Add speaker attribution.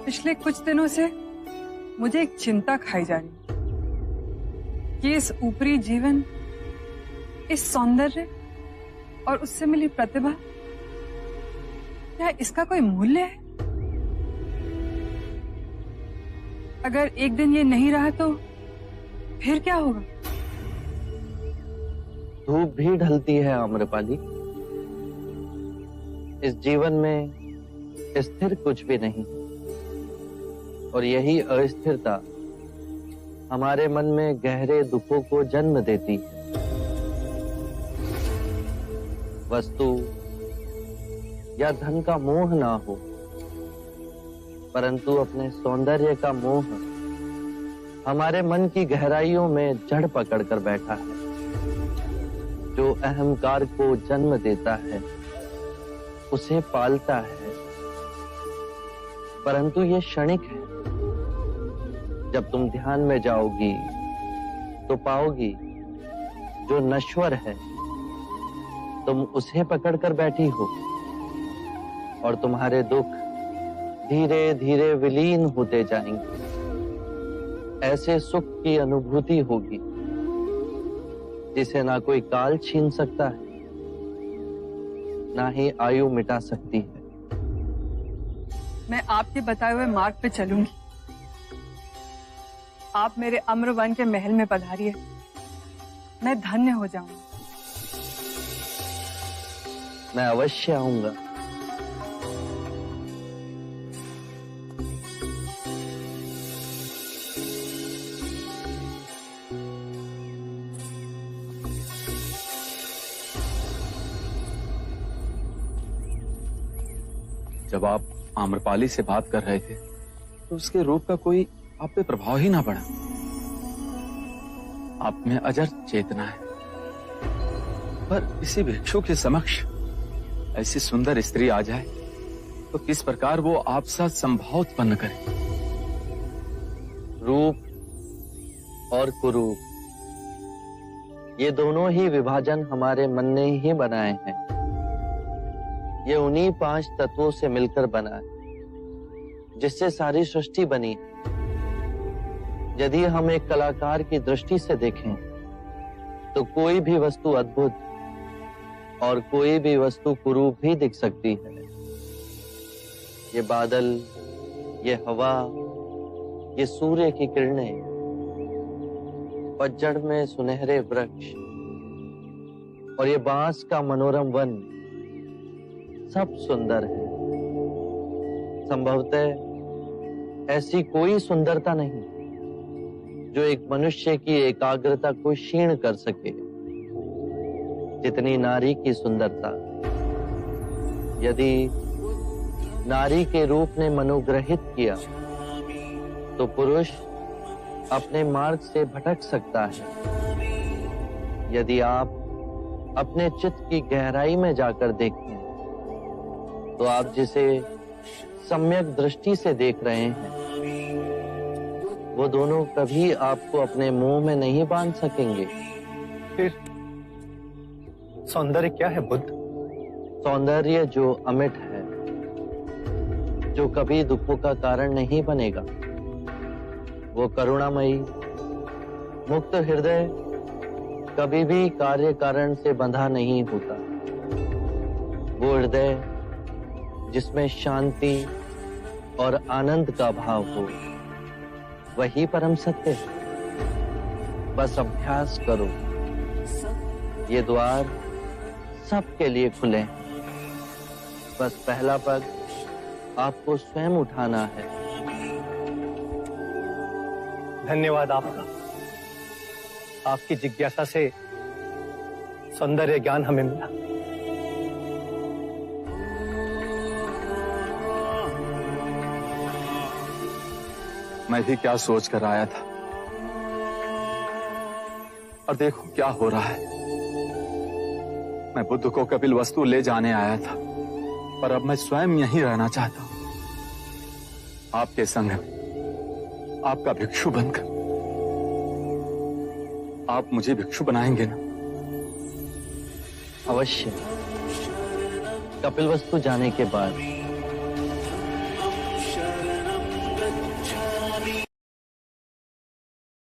Speaker 1: पिछले कुछ दिनों से मुझे एक चिंता खाई जा रही कि इस ऊपरी जीवन, इस सौंदर्य और उससे मिली प्रतिभा, क्या इसका कोई मूल्य है? अगर एक दिन ये नहीं रहा तो फिर क्या होगा?
Speaker 2: धूप भी ढलती है आम्रपाली। इस जीवन में स्थिर कुछ भी नहीं, और यही अस्थिरता हमारे मन में गहरे दुखों को जन्म देती है। वस्तु या धन का मोह ना हो, परंतु अपने सौंदर्य का मोह हमारे मन की गहराइयों में जड़ पकड़कर बैठा है, जो अहंकार को जन्म देता है, उसे पालता है। परंतु ये क्षणिक है। जब तुम ध्यान में जाओगी तो पाओगी जो नश्वर है, तुम उसे पकड़कर बैठी हो और तुम्हारे दुख धीरे धीरे विलीन होते जाएंगे। ऐसे सुख की अनुभूति होगी जिसे ना कोई काल छीन सकता है, ना ही आयु मिटा सकती है।
Speaker 1: मैं आपके बताए हुए मार्ग पे चलूंगी। आप मेरे अम्रवन के महल में पधारिए, मैं धन्य हो जाऊंगी।
Speaker 2: मैं अवश्य आऊंगा।
Speaker 3: जब आप आम्रपाली से बात कर रहे थे तो उसके रूप का कोई आप पे प्रभाव ही ना पड़ा। आप में अजर चेतना है, पर इसी भिक्षु के समक्ष ऐसी सुंदर स्त्री आ जाए तो किस प्रकार वो आप साथ संभाव उत्पन्न करे।
Speaker 2: रूप और कुरूप, ये दोनों ही विभाजन हमारे मन ने ही बनाए हैं। ये उन्हीं 5 तत्वों से मिलकर बना है जिससे सारी सृष्टि बनी। यदि हम एक कलाकार की दृष्टि से देखें तो कोई भी वस्तु अद्भुत और कोई भी वस्तु कुरूप भी दिख सकती है। ये बादल, ये हवा, ये सूर्य की किरणें, पतझड़ में सुनहरे वृक्ष और ये बांस का मनोरम वन, सब सुंदर है। संभवतः ऐसी कोई सुंदरता नहीं जो एक मनुष्य की एकाग्रता को क्षीण कर सके, जितनी नारी की सुंदरता। यदि नारी के रूप ने मनोग्रहित किया तो पुरुष अपने मार्ग से भटक सकता है। यदि आप अपने चित्त की गहराई में जाकर देखें तो आप जिसे सम्यक दृष्टि से देख रहे हैं, वो दोनों कभी आपको अपने मुंह में नहीं बांध सकेंगे।
Speaker 4: फिर सौंदर्य क्या है बुद्ध?
Speaker 2: सौंदर्य जो अमिट है, जो कभी दुखों का कारण नहीं बनेगा, वो करुणामयी मुक्त हृदय कभी भी कार्य कारण से बंधा नहीं होता। वो हृदय जिसमें शांति और आनंद का भाव हो, वही परम सत्य है। बस अभ्यास करो। ये द्वार सबके लिए खुले हैं। बस पहला पग आपको स्वयं उठाना है।
Speaker 4: धन्यवाद आपका। आपकी जिज्ञासा से सौंदर्य ज्ञान हमें मिला।
Speaker 3: मैं भी क्या सोच कर आया था, और देखो क्या हो रहा है। मैं बुद्ध को कपिल वस्तु ले जाने आया था, पर अब मैं स्वयं यहीं रहना चाहता हूं, आपके संग में, आपका भिक्षु बनकर। आप मुझे भिक्षु बनाएंगे ना?
Speaker 2: अवश्य। कपिल वस्तु जाने के बाद
Speaker 3: कुछ